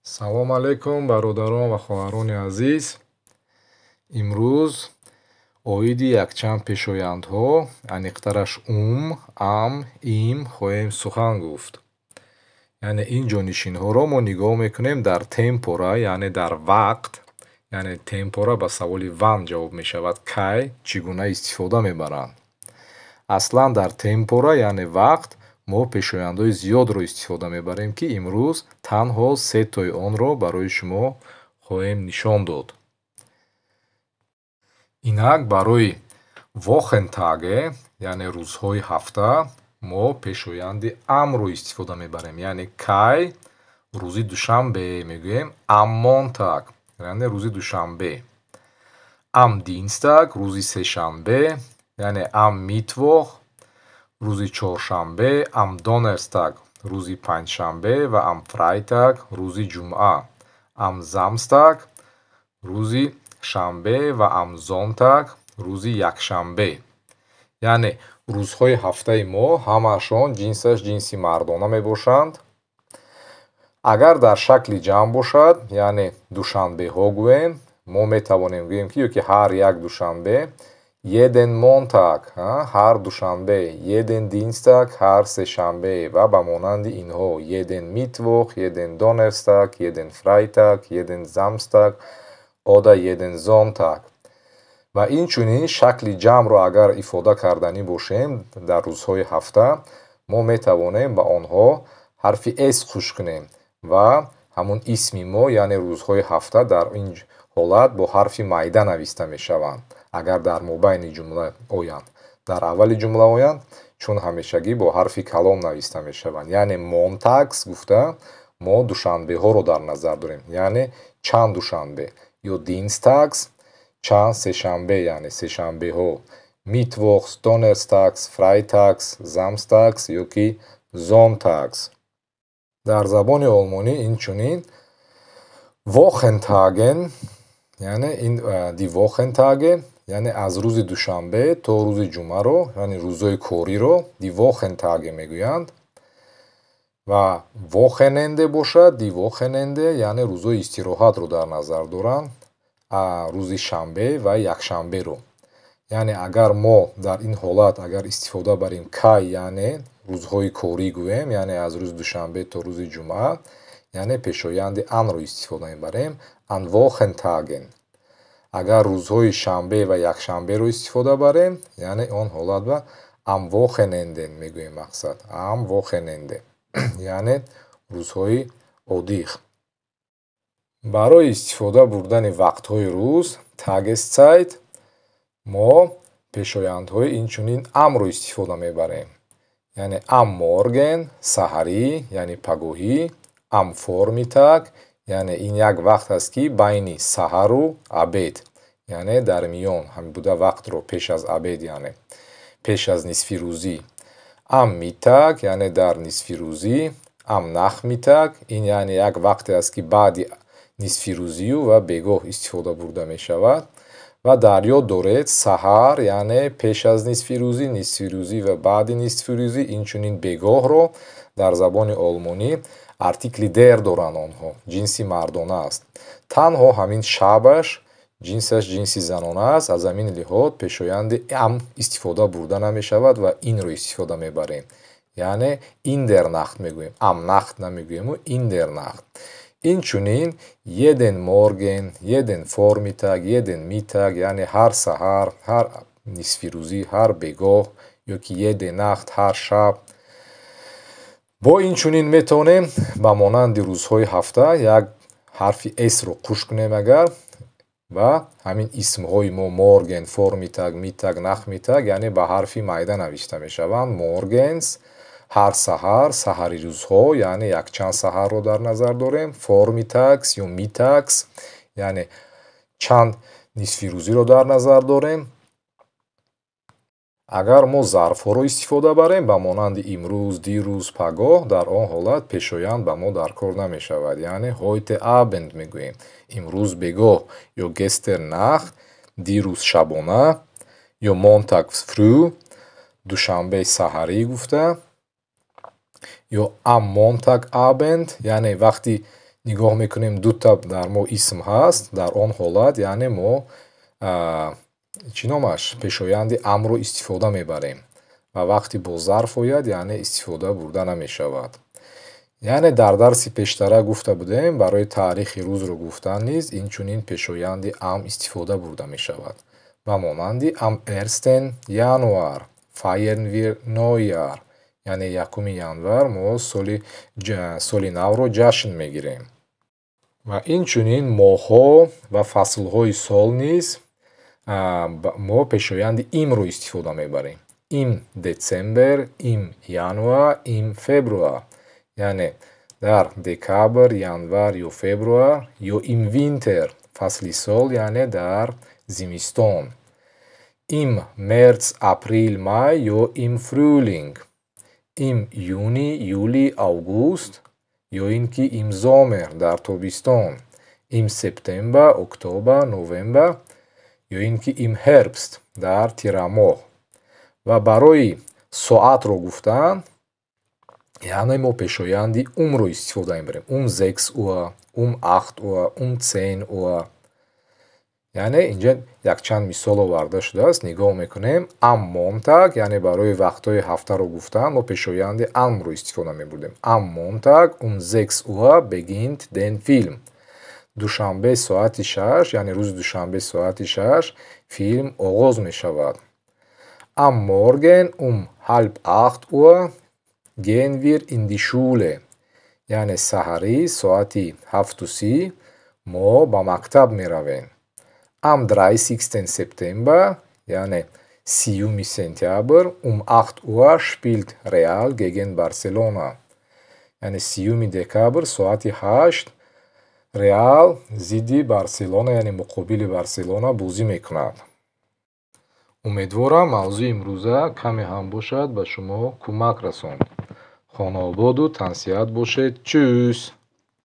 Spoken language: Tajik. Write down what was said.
салом алейкум бародарон ва хоҳарони азиз. имрӯз оиди якчанд пешояндҳо, аниқтараш ам, им хоҳем сухан гуфт. яъне ин ҷонишинҳоро мо нигоҳ мекунем дар темпора, яъне дар вақт, яъне темпора ба саволи ван ҷавоб мешавад кай, чӣ гуна истифода мебаранд. аслан дар темпора, яъне вақт, мо пешояндҳои зиёдро истифода мебарем ки имрӯз танҳо сетои онро барои шумо хоҳем нишон дод. инак барои вохентаге, яъне рӯзҳои ҳафта, мо пешоянди амро истифода мебарем, яъне кай рӯзи душанбе мегӯем аммонтаг, яъне рӯзи душанбе. Ам динстаг рӯзи сешанбе, яъне ам митвох рӯзи чоршанбе, ам донерстаг рӯзи панҷшанбе ва ам фрайтаг рӯзи ҷумъа, ам замстаг рӯзи шанбе ва ам зонтаг рӯзи якшанбе. яъне рӯзҳои ҳафтаи мо ҳамаашон ҷинсаш ҷинси мардона мебошанд. агар дар шакли ҷамъ бошад, яъне душанбеҳо гӯем, мо метавонем гӯем ки ёки ҳар як душанбе jeden монтаг, ҳар душанбе, jeden динстаг, ҳар сешанбе ва ба монанди инҳо, jeden митвох, jeden донерстаг, jeden фрайтаг, jeden замстаг ода jeden зонтаг. ва инчунин шакли ҷамъро агар ифода карданӣ бошем дар рӯзҳои ҳафта, мо метавонем ба онҳо ҳарфи s хуш кунем ва ҳамун исми мо, яъне рӯзҳои ҳафта дар ин ҳолат бо ҳарфи майда нависта мешаванд. агар дар мобайни ҷумла оянд, дар аввали ҷумла оянд, чун ҳамешагӣ бо ҳарфи калон нависта мешаванд. яъне монтагс гуфта мо душанбеҳоро дар назар дорем, яъне чанд душанбе, ё динстагс чанд сешанбе, яъне сешанбеҳо, митвохс, донерстагс, фрайтагс, замстагс ё ки зонтагс. дар забони олмонӣ инчунин вохентаген, яъне ин ди вохентаге, яъне аз рӯзи душанбе то рӯзи ҷумъаро, яъне рӯзҳои кориро ди вохентаге мегӯянд. ва вохененде бошад, ди вохененде, яъне рӯзҳои истироҳатро дар назар доранд, рӯзи шанбе ва якшанберо. яъне агар мо дар ин ҳолат агар истифода барем кай, яъне рӯзҳои корӣ гӯем, яъне аз рӯзи душанбе то рӯзи ҷумъа, яъне пешоянди анро истифода мебарем, an Wochentagen. агар рӯзҳои шанбе ва якшанберо истифода барем, яъне он ҳолат ба am Wochenende мегӯем мақсад, am Wochenende, яъне рӯзҳои оддӣ. барои истифода бурдани вақтҳои рӯз, Tageszeit, мо пешояндҳои инчунин амро истифода мебарем, яъне am Morgen саҳарӣ, яъне пагоҳӣ, am Vormittag, яъне ин як вақт аст ки байни саҳару абед, яъне дар миён ҳамин буда вақтро пеш аз абед, яъне пеш аз нисфи рӯзӣ. am Mittag, яъне дар нисфи рӯзӣ, am Nachmittag, ин яъне як вақте аст ки баъди нисфи рӯзию ва бегоҳ истифода бурда мешавад. ва дар ёд доред саҳар, яъне пеш аз нисфи рӯзӣ ва баъди нисфи рӯзӣ, инчунин бегоҳро дар забони олмонӣ артикли der доранд, онҳо ҷинси мардона аст. танҳо ҳамин шабаш ҷинсаш ҷинси занона аст, аз ҳамин лиҳоз пешоянди am истифода бурда намешавад ва инро истифода мебарем, яъне in der Nacht мегӯем, am Nacht намегӯему, in der Nacht. инчунин jeden Morgen, jeden Vormittag, jeden Mittag, яъне ҳар саҳар, ҳар нисфи рӯзӣ, ҳар бегоҳ, ё ки jede Nacht, ҳар шаб. бо инчунин метавонем ба монанди рӯзҳои ҳафта як ҳарфи s-ро қуш кунем агар ва ҳамин исмҳои мо Morgen, Vormittag, Mittag, Nachmittag, яъне ба ҳарфи майда навишта мешаванд. Morgens ҳар саҳар, саҳари рӯзҳо, яъне якчанд саҳарро дар назар дорем. Vormittags ё Mittags, яъне чанд нисфи рӯзиро дар назар дорем. агар мо зарфҳоро истифода барем ба монанди имрӯз, дирӯз, пагоҳ, дар он ҳолат пешоянд ба мо дар кор намешавад, яъне heute Abend мегӯем, имрӯз бегоҳ, ё gestern Nacht, дирӯз шабона, ё Montag früh, душанбе саҳарӣ гуфта, ё am Montagabend, яъне вақти нигоҳ мекунем дута дар мо исм ҳаст, дар он ҳолат яъне мо чӣ номаш пешоянди амро истифода мебарем ва вақти бо зарф ояд яъне истифода бурда намешавад. яъне дар дарси пештара гуфта будем барои таърихи рӯзро гуфтан низ инчунин пешоянди ам истифода бурда мешавад ба монанди am 1. январ feiern wir Neujahr яъне 1 январ мо соли навро ҷашн мегирем. ва инчунин моҳҳо ва фаслҳои сол низ мо пешоянди имро истифода мебарем. Im Dezember, im Januar, im Februar яъне дар декабр, январ ё февруар ё im Winter фасли сол яъне дар зимистон. Im März, April, Mai ё im Frühling. Im Juni, Juli, August ё ин ки im Sommer дар тобистон. Im September, Oktober, November ё ин ки im Herbst дар тирамоҳ. ва барои соатро гуфтан яъне мо пешоянди умро истифода мебарем. 6 Uhr, 8 Uhr, 10 Uhr. яъне инҷа якчанд мисол оварда шудааст. нигоҳ мекунем am Montag яъне барои вақтҳои ҳафтаро гуфтан мо пешоянди amро истифода мебурдем. Am Montag 6 Uhr beginnt den Film. душанбе соати 6 яъне рӯзи душанбе соати 6 филм оғоз мешавад. Am Morgen 7:30 Uhr gehen wir in die Schule. яъне саҳарӣ соати 7:30 мо ба мактаб меравем. Am 30. September яъне 30 сентябр 8 Uhr spielt Real gegen Barcelona. яъне 30 декабр соати 8 Реал зидди Барселона яъне муқобили Барселона бозӣ мекунад. умедворам мавзӯи имрӯза каме ҳам бошад ба шумо кӯмак расонд. хонаободу тансиҳат бошед. Чус!